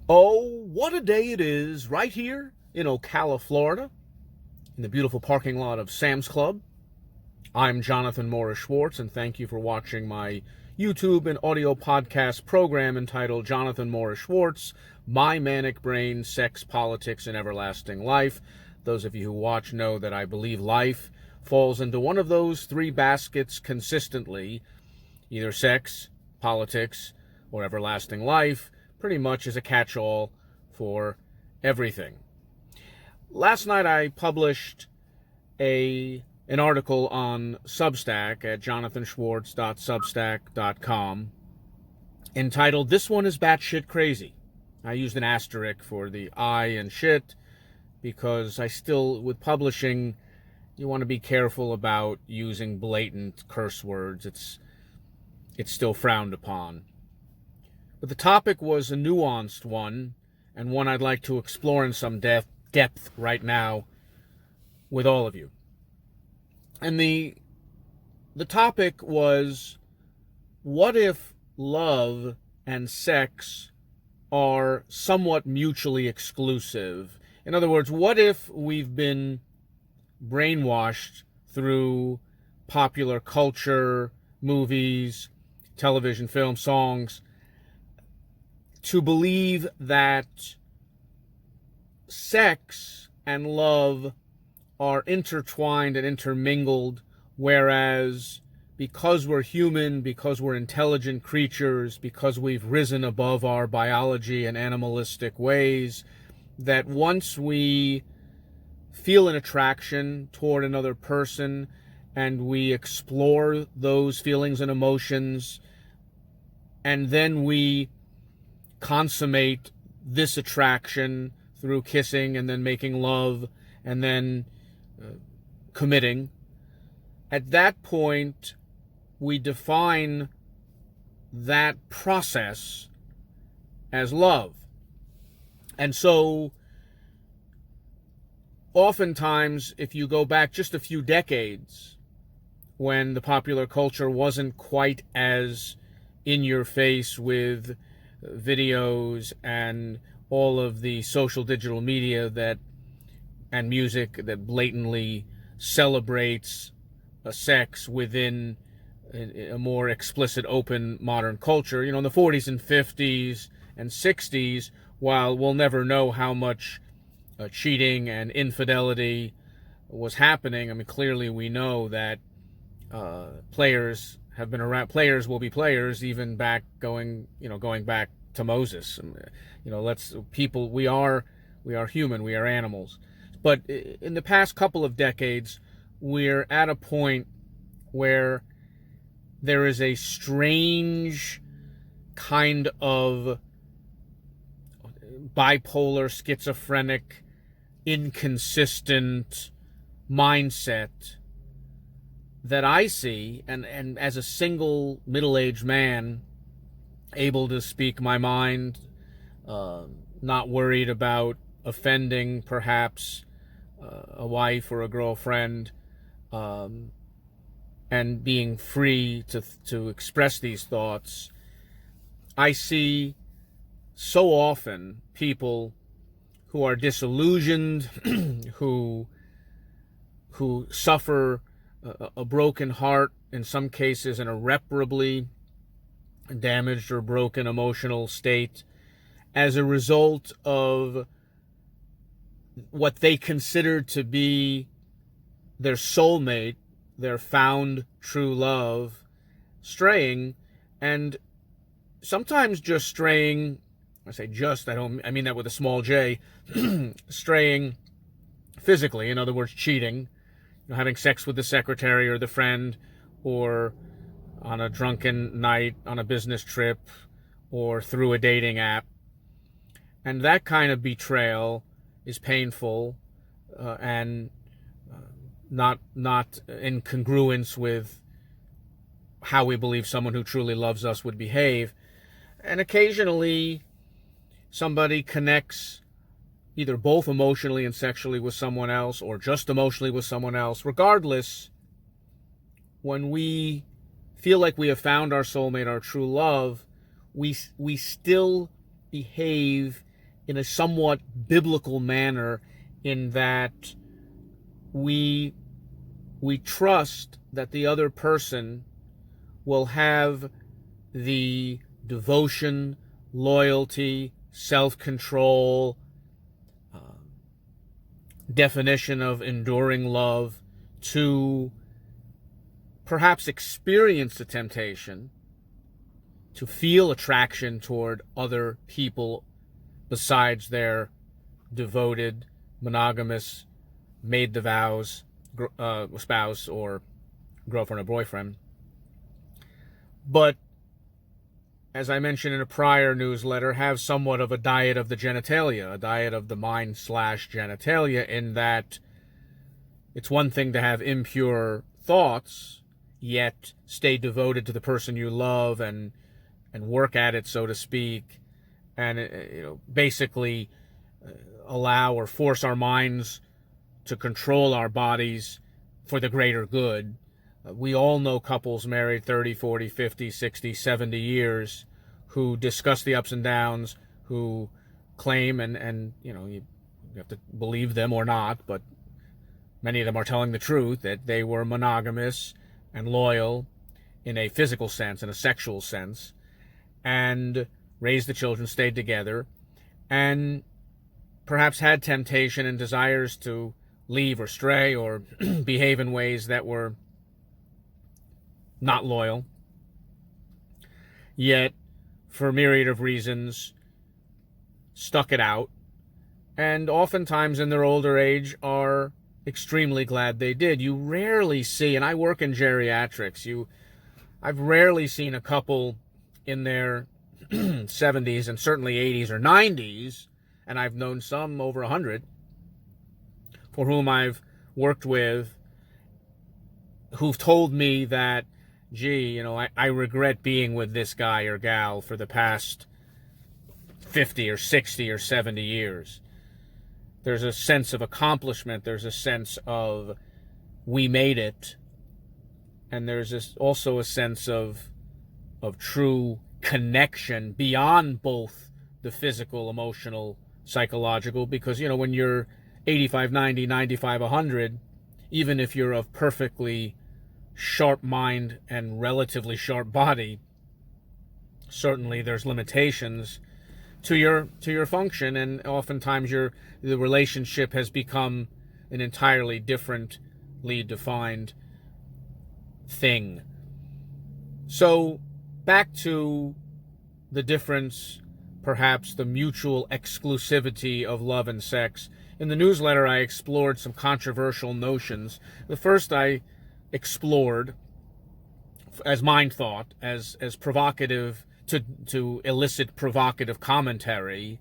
Oh, what a day it is right here in Ocala, Florida, in the beautiful parking lot of Sam's Club. I'm Jonathan Morris Schwartz, and thank you for watching my YouTube and audio podcast program entitled Jonathan Morris Schwartz, My Manic Brain, Sex, Politics, and Everlasting Life. Those of you who watch know that I believe life falls into one of those three baskets consistently, either sex, politics, or everlasting life. Pretty much is a catch-all for everything. Last night I published an article on Substack at jonathanschwartz.substack.com entitled, "This One is Batshit Crazy." I used an asterisk for the I and shit because with publishing, you want to be careful about using blatant curse words. It's still frowned upon. But the topic was a nuanced one, and one I'd like to explore in some depth right now with all of you. And the topic was, what if love and sex are somewhat mutually exclusive? In other words, what if we've been brainwashed through popular culture, movies, television, film, songs, to believe that sex and love are intertwined and intermingled, whereas because we're human, because we're intelligent creatures, because we've risen above our biology and animalistic ways, that once we feel an attraction toward another person and we explore those feelings and emotions, and then we consummate this attraction through kissing and then making love and then committing. At that point, we define that process as love. And so, oftentimes, if you go back just a few decades, when the popular culture wasn't quite as in your face with videos and all of the social digital media and music that blatantly celebrates sex within a more explicit, open, modern culture. In the 40s and 50s and 60s, while we'll never know how much cheating and infidelity was happening, clearly we know that players have been around. Players will be players even going back to Moses. We are human, we are animals. But in the past couple of decades, we're at a point where there is a strange kind of bipolar, schizophrenic, inconsistent mindset that I see, and as a single middle-aged man, able to speak my mind, not worried about offending perhaps a wife or a girlfriend, and being free to express these thoughts, I see so often people who are disillusioned, who suffer a broken heart, in some cases an irreparably damaged or broken emotional state, as a result of what they consider to be their soulmate, their found true love, straying, and sometimes just straying. I say just, I mean that with a small j, straying physically, in other words, cheating, having sex with the secretary or the friend, or on a drunken night, on a business trip, or through a dating app. And that kind of betrayal is painful and not in congruence with how we believe someone who truly loves us would behave. And occasionally, somebody connects either both emotionally and sexually with someone else, or just emotionally with someone else. Regardless, when we feel like we have found our soulmate, our true love, we still behave in a somewhat biblical manner, in that we trust that the other person will have the devotion, loyalty, self-control, definition of enduring love to perhaps experience the temptation, to feel attraction toward other people besides their devoted, monogamous, made the vows spouse or girlfriend or boyfriend. But, as I mentioned in a prior newsletter, have somewhat of a diet of the genitalia, a diet of the mind/genitalia, in that it's one thing to have impure thoughts, yet stay devoted to the person you love and work at it, so to speak, and basically allow or force our minds to control our bodies for the greater good. We all know couples married 30, 40, 50, 60, 70 years who discuss the ups and downs, who claim, and you have to believe them or not, but many of them are telling the truth, that they were monogamous and loyal in a physical sense, in a sexual sense, and raised the children, stayed together, and perhaps had temptation and desires to leave or stray or behave in ways that were not loyal, yet for a myriad of reasons stuck it out, and oftentimes in their older age are extremely glad they did. You rarely see, and I work in geriatrics, I've rarely seen a couple in their 70s and certainly 80s or 90s, and I've known some over 100 for whom I've worked with, who've told me that, gee, I regret being with this guy or gal for the past 50 or 60 or 70 years. There's a sense of accomplishment. There's a sense of we made it. And there's also a sense of true connection beyond both the physical, emotional, psychological, because, when you're 85, 90, 95, 100, even if you're of perfectly sharp mind and relatively sharp body, certainly there's limitations to your function, and oftentimes the relationship has become an entirely differently defined thing. So back to the difference, perhaps the mutual exclusivity of love and sex. In the newsletter, I explored some controversial notions. The first I explored as mind thought, as provocative, to elicit provocative commentary,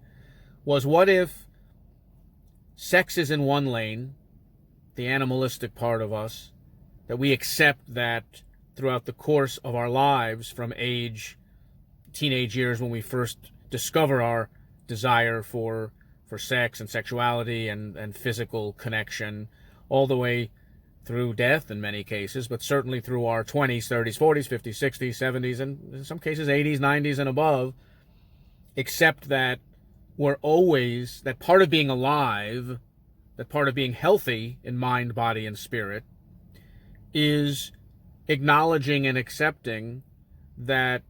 was, what if sex is in one lane, the animalistic part of us, that we accept that throughout the course of our lives, from teenage years when we first discover our desire for sex and sexuality and physical connection, all the way through death in many cases, but certainly through our 20s, 30s, 40s, 50s, 60s, 70s, and in some cases 80s, 90s, and above, except that we're always, that part of being alive, that part of being healthy in mind, body, and spirit, is acknowledging and accepting that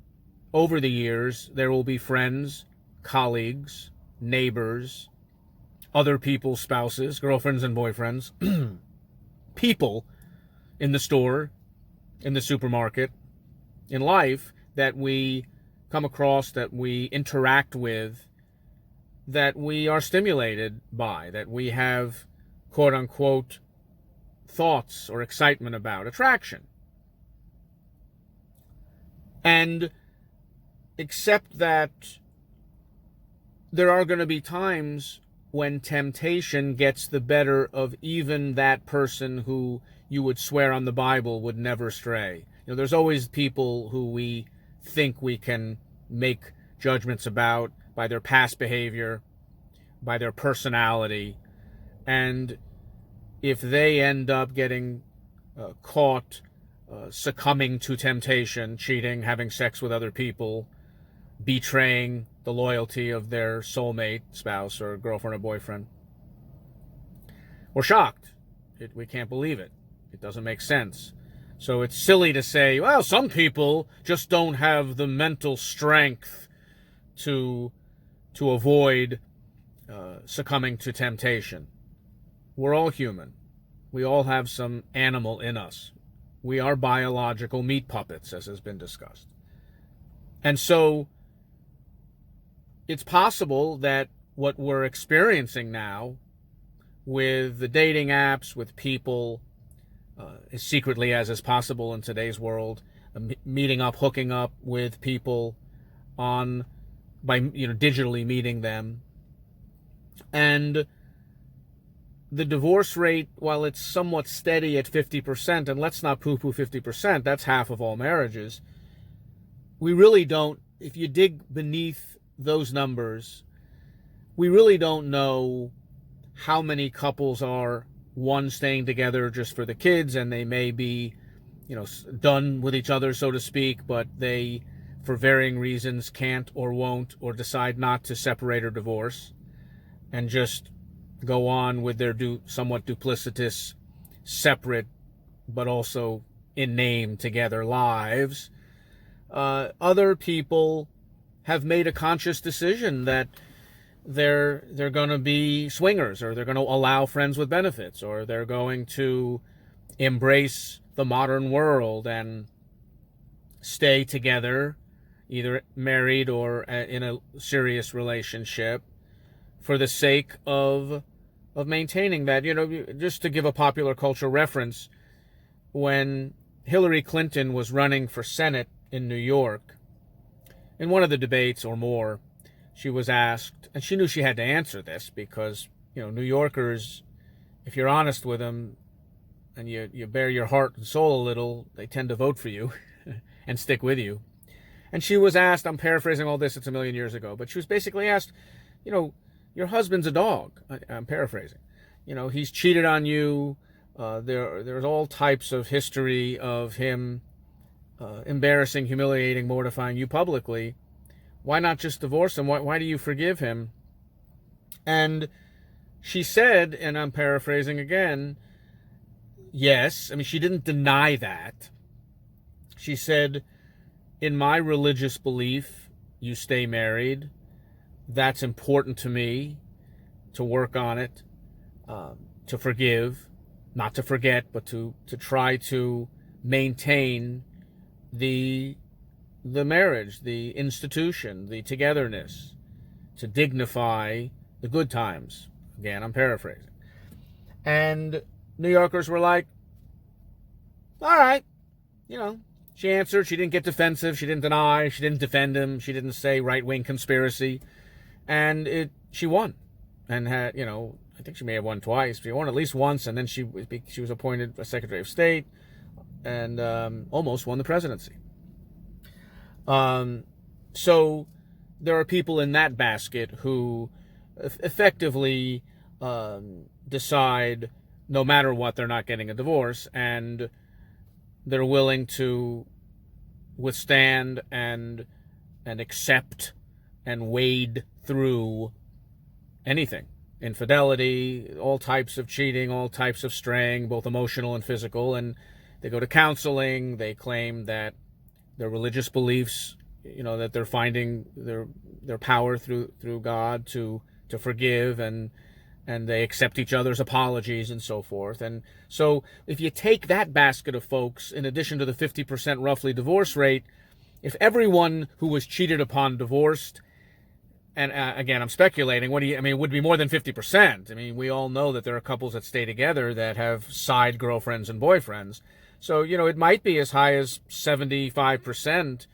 over the years there will be friends, colleagues, neighbors, other people's spouses, girlfriends and boyfriends, people in the store, in the supermarket, in life, that we come across, that we interact with, that we are stimulated by, that we have, quote unquote, thoughts or excitement about, attraction. And accept that there are going to be times when temptation gets the better of even that person who you would swear on the Bible would never stray. There's always people who we think we can make judgments about by their past behavior, by their personality, and if they end up getting caught succumbing to temptation, cheating, having sex with other people, betraying the loyalty of their soulmate, spouse, or girlfriend or boyfriend. We're shocked. We can't believe it. It doesn't make sense. So it's silly to say, well, some people just don't have the mental strength to avoid succumbing to temptation. We're all human. We all have some animal in us. We are biological meat puppets, as has been discussed. And so it's possible that what we're experiencing now with the dating apps, with people, as secretly as is possible in today's world, meeting up, hooking up with people by digitally meeting them. And the divorce rate, while it's somewhat steady at 50%, and let's not poo-poo 50%, that's half of all marriages, we really don't, if you dig beneath those numbers, we really don't know how many couples are, one, staying together just for the kids, and they may be, done with each other, so to speak, but they, for varying reasons, can't or won't or decide not to separate or divorce and just go on with their somewhat duplicitous, separate, but also in name together lives. Other people have made a conscious decision that they're going to be swingers, or they're going to allow friends with benefits, or they're going to embrace the modern world and stay together, either married or in a serious relationship, for the sake of maintaining that. Just to give a popular culture reference, when Hillary Clinton was running for Senate in New York, in one of the debates or more, she was asked, and she knew she had to answer this because, New Yorkers, if you're honest with them and you bare your heart and soul a little, they tend to vote for you and stick with you. And she was asked, I'm paraphrasing all this, it's a million years ago, but she was basically asked, your husband's a dog. I'm paraphrasing. He's cheated on you. There's all types of history of him embarrassing, humiliating, mortifying you publicly. Why not just divorce him? Why do you forgive him? And she said, and I'm paraphrasing again, yes. I mean, she didn't deny that. She said, in my religious belief, you stay married. That's important to me, to work on it, to forgive, not to forget, but to try to maintain the marriage, the institution, the togetherness, to dignify the good times. Again, I'm paraphrasing. And New Yorkers were like, all right, she answered. She didn't get defensive. She didn't deny. She didn't defend him. She didn't say right-wing conspiracy. And she won. And had, I think she may have won twice. She won at least once, and then she was appointed a Secretary of State and almost won the presidency. So there are people in that basket who effectively decide no matter what, they're not getting a divorce, and they're willing to withstand and accept and wade through anything. Infidelity, all types of cheating, all types of straying, both emotional and physical, and they go to counseling. They claim that their religious beliefs, that they're finding their power through God to forgive, and they accept each other's apologies and so forth. And so if you take that basket of folks, in addition to the 50% roughly divorce rate, if everyone who was cheated upon divorced, and again, I'm speculating, it would be more than 50%. I mean, we all know that there are couples that stay together that have side girlfriends and boyfriends. So, it might be as high as 75%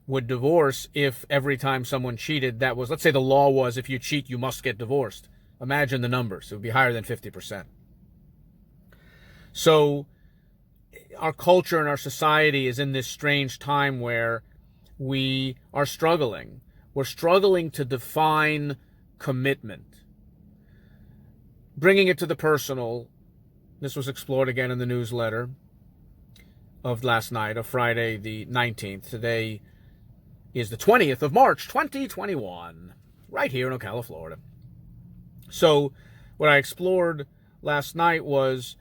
would divorce if every time someone cheated, that was, let's say the law was, if you cheat, you must get divorced. Imagine the numbers. It would be higher than 50%. So our culture and our society is in this strange time where we are struggling. We're struggling to define commitment. Bringing it to the personal, this was explored again in the newsletter of last night, of Friday the 19th. Today is the 20th of March, 2021, right here in Ocala, Florida. So what I explored last night was,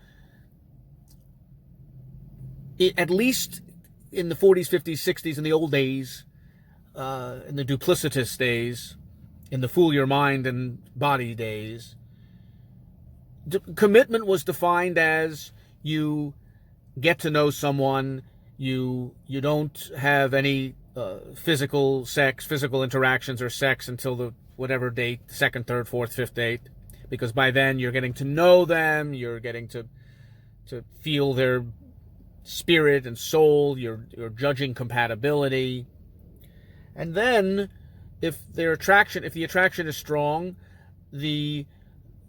at least in the 40s, 50s, 60s, in the old days, in the duplicitous days, in the fool your mind and body days, commitment was defined as you get to know someone, you don't have any physical interactions or sex until the whatever date, second, third, fourth, fifth date, because by then you're getting to know them, you're getting to feel their spirit and soul, you're judging compatibility. And then if the attraction is strong, the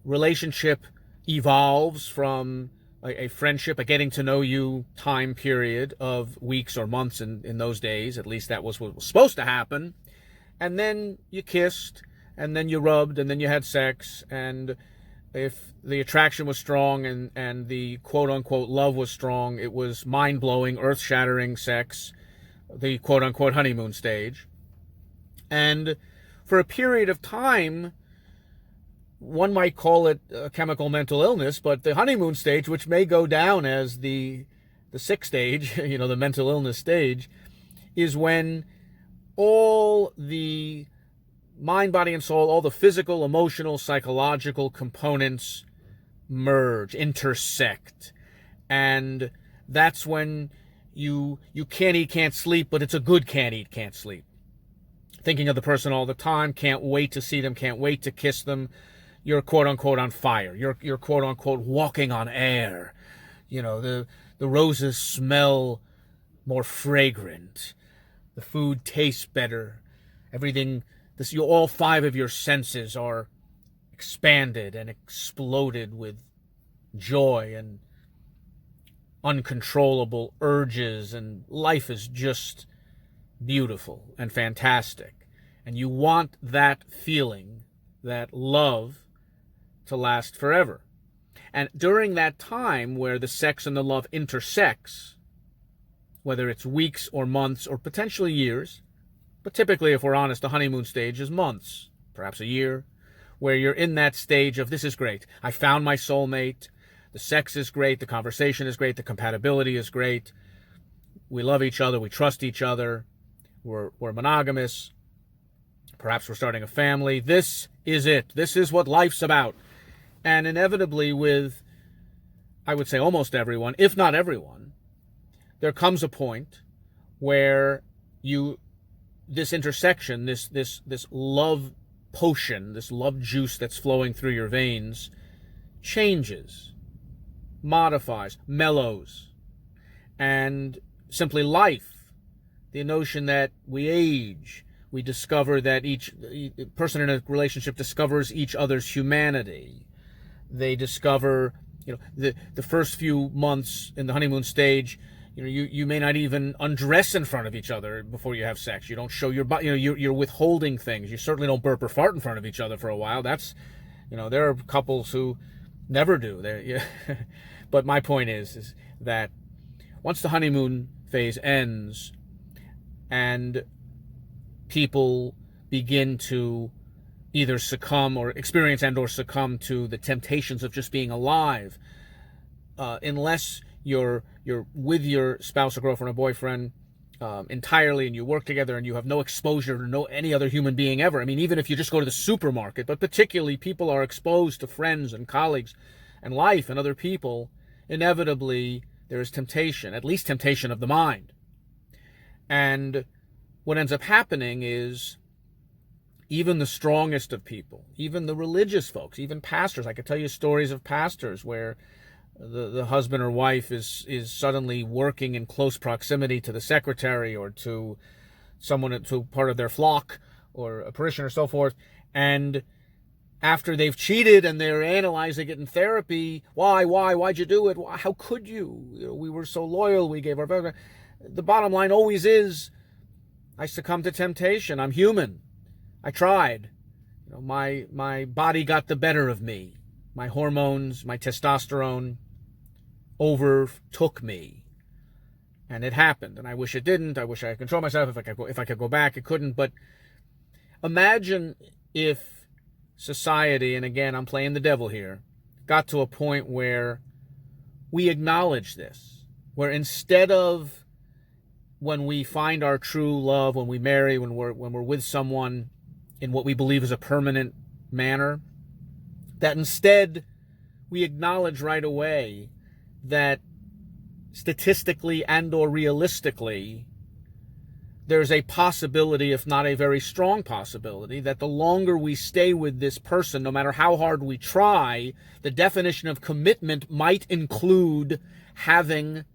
relationship evolves from a friendship, a getting to know you time period of weeks or months in those days. At least that was what was supposed to happen. And then you kissed, and then you rubbed, and then you had sex. And if the attraction was strong and the quote-unquote love was strong, it was mind-blowing, earth-shattering sex, the quote-unquote honeymoon stage. And for a period of time, one might call it a chemical mental illness, but the honeymoon stage, which may go down as the sick stage, the mental illness stage, is when all the mind, body, and soul, all the physical, emotional, psychological components merge, intersect. And that's when you can't eat, can't sleep, but it's a good can't eat, can't sleep. Thinking of the person all the time, can't wait to see them, can't wait to kiss them. You're quote-unquote on fire. You're quote-unquote walking on air. The roses smell more fragrant. The food tastes better. Everything, all five of your senses are expanded and exploded with joy and uncontrollable urges, and life is just beautiful and fantastic. And you want that feeling, that love, to last forever. And during that time where the sex and the love intersects, whether it's weeks or months or potentially years, but typically, if we're honest, the honeymoon stage is months, perhaps a year, where you're in that stage of, this is great. I found my soulmate. The sex is great. The conversation is great. The compatibility is great. We love each other. We trust each other. We're monogamous. Perhaps we're starting a family. This is it. This is what life's about. And inevitably with, I would say almost everyone, if not everyone, there comes a point where this intersection, this love potion, this love juice that's flowing through your veins, changes, modifies, mellows. And simply life, the notion that we age, we discover that each person in a relationship discovers each other's humanity. They discover, the first few months in the honeymoon stage, you may not even undress in front of each other before you have sex. You don't show your body, you're withholding things. You certainly don't burp or fart in front of each other for a while. That's, there are couples who never do. But my point is that once the honeymoon phase ends and people begin to either succumb or experience and or succumb to the temptations of just being alive, unless you're with your spouse or girlfriend or boyfriend entirely, and you work together and you have no exposure to any other human being ever. I mean, even if you just go to the supermarket, but particularly people are exposed to friends and colleagues and life and other people, inevitably there is temptation, at least temptation of the mind. And what ends up happening is, even the strongest of people, even the religious folks, even pastors, I could tell you stories of pastors where the husband or wife is suddenly working in close proximity to the secretary or to someone, to part of their flock or a parishioner or so forth, and after they've cheated and they're analyzing it in therapy, why'd you do it? How could you? We were so loyal, we gave our... The bottom line always is, I succumbed to temptation. I'm human. I tried. My body got the better of me. My hormones, my testosterone overtook me. And it happened, and I wish it didn't. I wish I could control myself. If I could go back, it couldn't. But imagine if society, and again, I'm playing the devil here, got to a point where we acknowledge this, where instead of when we find our true love, when we marry, when we're with someone in what we believe is a permanent manner, that instead we acknowledge right away that statistically and or realistically, there's a possibility, if not a very strong possibility, that the longer we stay with this person, no matter how hard we try, the definition of commitment might include having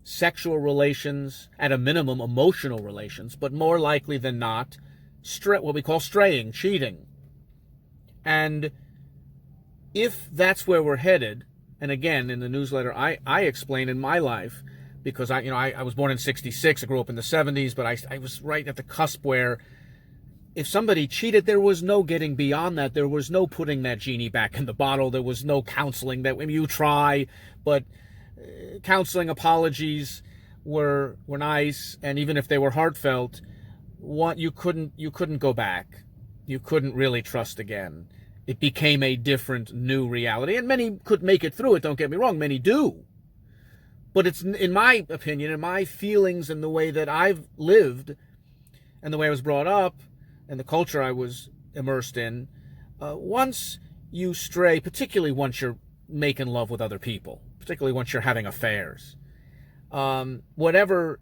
sexual relations, at a minimum emotional relations, but more likely than not, what we call straying, cheating. And if that's where we're headed, and again, in the newsletter, I explain in my life, because I was born in 66, I grew up in the 70s, but I was right at the cusp where if somebody cheated, there was no getting beyond that. There was no putting that genie back in the bottle. There was no counseling that you try, but counseling, apologies were nice, and even if they were heartfelt, you couldn't go back. You couldn't really trust again. It became a different, new reality, and many could make it through it. Don't get me wrong, many do. But it's, in my opinion, in my feelings, and the way that I've lived, and the way I was brought up, and the culture I was immersed in, once you stray, particularly once you're making love with other people, particularly once you're having affairs, whatever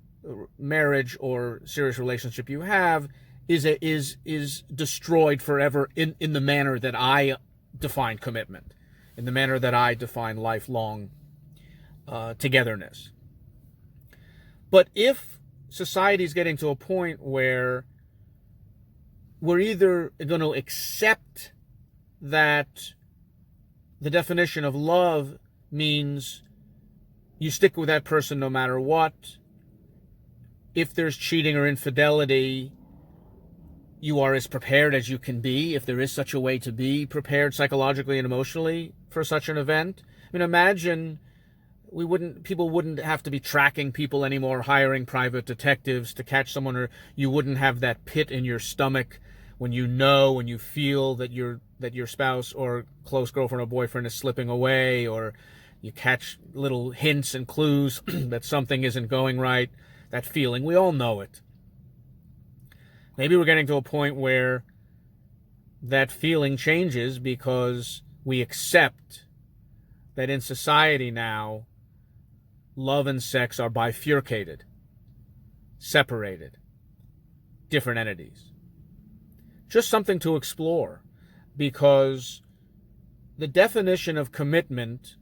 marriage or serious relationship you have is destroyed forever in the manner that I define commitment, in the manner that I define lifelong togetherness. But if society is getting to a point where we're either going to accept that the definition of love means you stick with that person no matter what, if there's cheating or infidelity, you are as prepared as you can be, if there is such a way to be prepared psychologically and emotionally for such an event. I mean, imagine people wouldn't have to be tracking people anymore, hiring private detectives to catch someone, or you wouldn't have that pit in your stomach when you feel that your spouse or close girlfriend or boyfriend is slipping away, or you catch little hints and clues that something isn't going right. That feeling, we all know it. Maybe we're getting to a point where that feeling changes because we accept that in society now, love and sex are bifurcated, separated, different entities. Just something to explore, because the definition of commitment,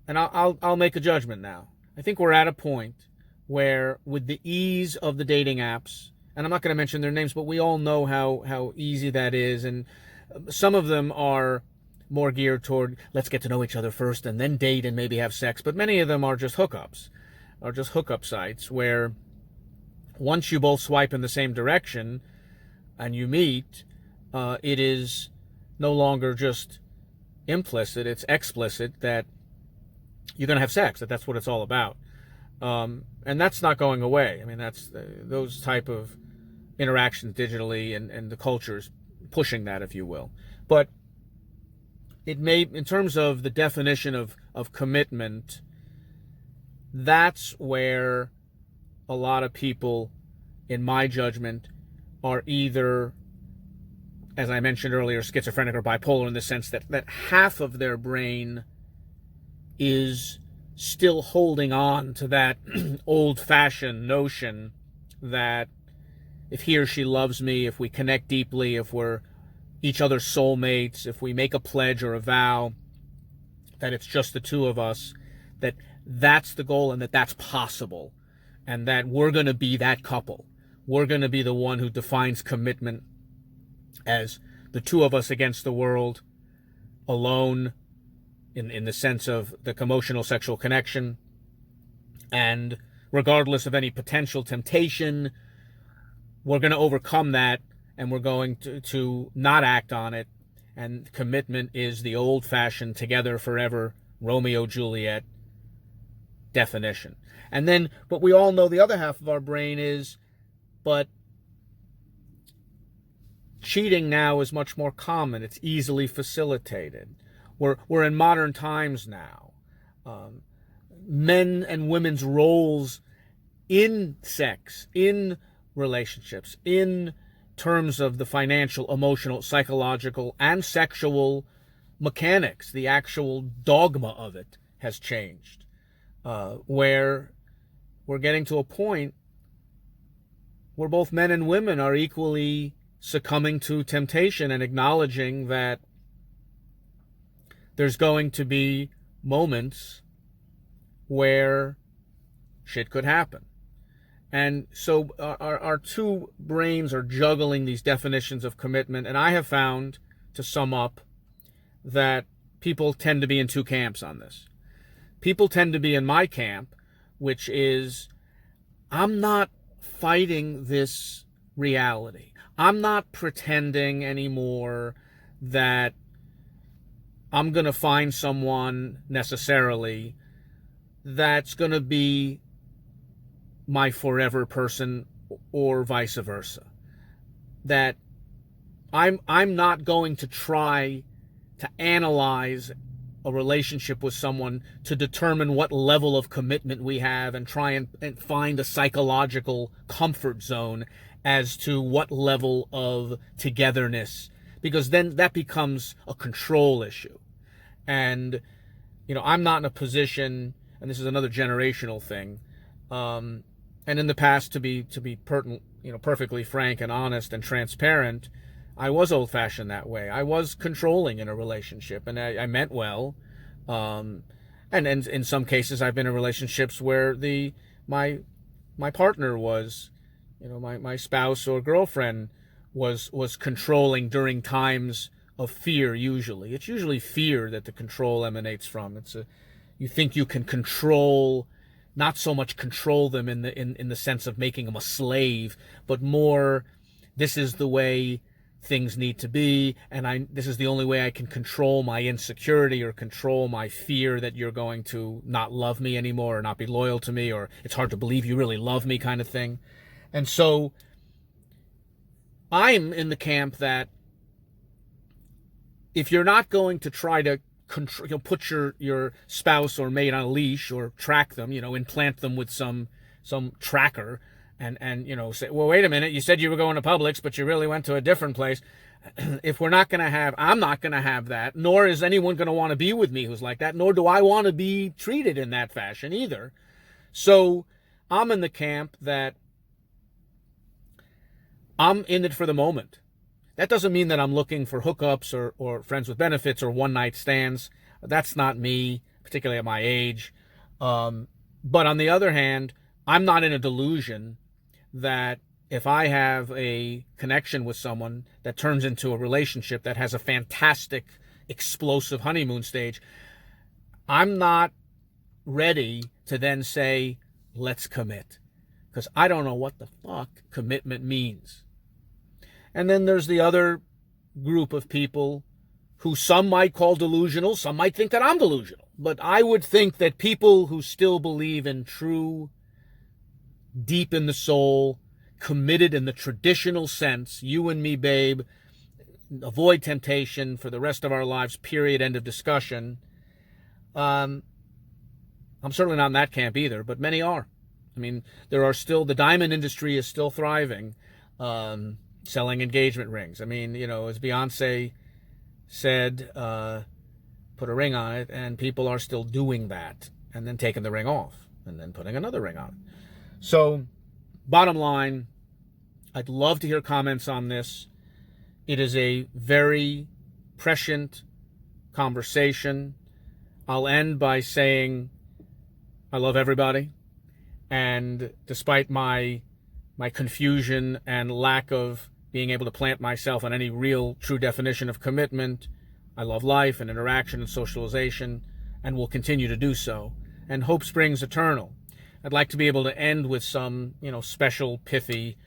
and I'll make a judgment now. I think we're at a point where, with the ease of the dating apps, and I'm not going to mention their names, but we all know how easy that is, and some of them are more geared toward, let's get to know each other first and then date and maybe have sex, but many of them are just hookups, are just hookup sites where once you both swipe in the same direction and you meet, it is no longer just implicit, it's explicit that you're going to have sex, that's what it's all about. And that's not going away. I mean, that's those type of interactions digitally, and the culture's pushing that, if you will. But it may, in terms of the definition of commitment, that's where a lot of people, in my judgment, are either, as I mentioned earlier, schizophrenic or bipolar, in the sense that half of their brain is still holding on to that old-fashioned notion that if he or she loves me, if we connect deeply, if we're each other's soulmates, if we make a pledge or a vow, that it's just the two of us, that's the goal, and that's possible, and that we're going to be that couple. We're going to be the one who defines commitment as the two of us against the world, alone, in the sense of the emotional sexual connection, and regardless of any potential temptation, we're going to overcome that, and we're going to not act on it. And commitment is the old-fashioned together forever Romeo Juliet definition. And then, but we all know the other half of our brain is, but cheating now is much more common. It's easily facilitated. We're in modern times now. Men and women's roles in sex, in relationships, in terms of the financial, emotional, psychological, and sexual mechanics, the actual dogma of it has changed, where we're getting to a point where both men and women are equally succumbing to temptation and acknowledging that there's going to be moments where shit could happen. And so our two brains are juggling these definitions of commitment. And I have found, to sum up, that people tend to be in two camps on this. People tend to be in my camp, which is, I'm not fighting this reality. I'm not pretending anymore that I'm going to find someone necessarily that's going to be my forever person, or vice versa. That I'm not going to try to analyze a relationship with someone to determine what level of commitment we have and try and find a psychological comfort zone as to what level of togetherness, because then that becomes a control issue. And, I'm not in a position, and this is another generational thing, and in the past, to be perfectly frank and honest and transparent, I was old-fashioned that way. I was controlling in a relationship, and I meant well. And in some cases, I've been in relationships where my partner was, my spouse or girlfriend was controlling during times of fear. Usually, it's usually fear that the control emanates from. You think you can control. Not so much control them in the sense of making them a slave, but more, this is the way things need to be, and this is the only way I can control my insecurity or control my fear that you're going to not love me anymore or not be loyal to me, or it's hard to believe you really love me, kind of thing. And so I'm in the camp that if you're not going to try to put your spouse or mate on a leash or track them, implant them with some tracker and say, well, wait a minute, you said you were going to Publix, but you really went to a different place. If we're not going to have, I'm not going to have that, nor is anyone going to want to be with me who's like that, nor do I want to be treated in that fashion either. So I'm in the camp that I'm in it for the moment. That doesn't mean that I'm looking for hookups or friends with benefits or one-night stands. That's not me, particularly at my age. But on the other hand, I'm not in a delusion that if I have a connection with someone that turns into a relationship that has a fantastic, explosive honeymoon stage, I'm not ready to then say, let's commit. Because I don't know what the fuck commitment means. And then there's the other group of people who some might call delusional, some might think that I'm delusional. But I would think that people who still believe in true, deep in the soul, committed in the traditional sense, you and me, babe, avoid temptation for the rest of our lives, period, end of discussion. I'm certainly not in that camp either, but many are. I mean, the diamond industry is still thriving. Selling engagement rings. I mean, as Beyonce said, put a ring on it, and people are still doing that, and then taking the ring off, and then putting another ring on it. So, bottom line, I'd love to hear comments on this. It is a very prescient conversation. I'll end by saying I love everybody, and despite my confusion and lack of being able to plant myself on any real, true definition of commitment, I love life and interaction and socialization, and will continue to do so. And hope springs eternal. I'd like to be able to end with some, special, pithy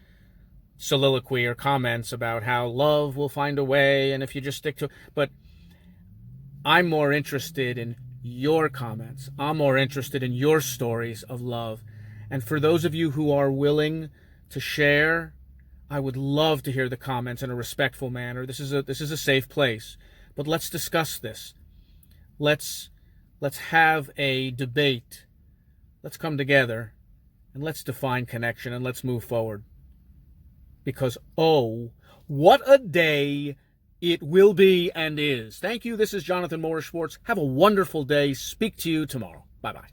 soliloquy or comments about how love will find a way, and if you just stick to it. But I'm more interested in your comments. I'm more interested in your stories of love. And for those of you who are willing to share, I would love to hear the comments in a respectful manner. This is a safe place. But let's discuss this. Let's have a debate. Let's come together and let's define connection and let's move forward. Because, oh, what a day it will be and is. Thank you. This is Jonathan Morris Schwartz. Have a wonderful day. Speak to you tomorrow. Bye-bye.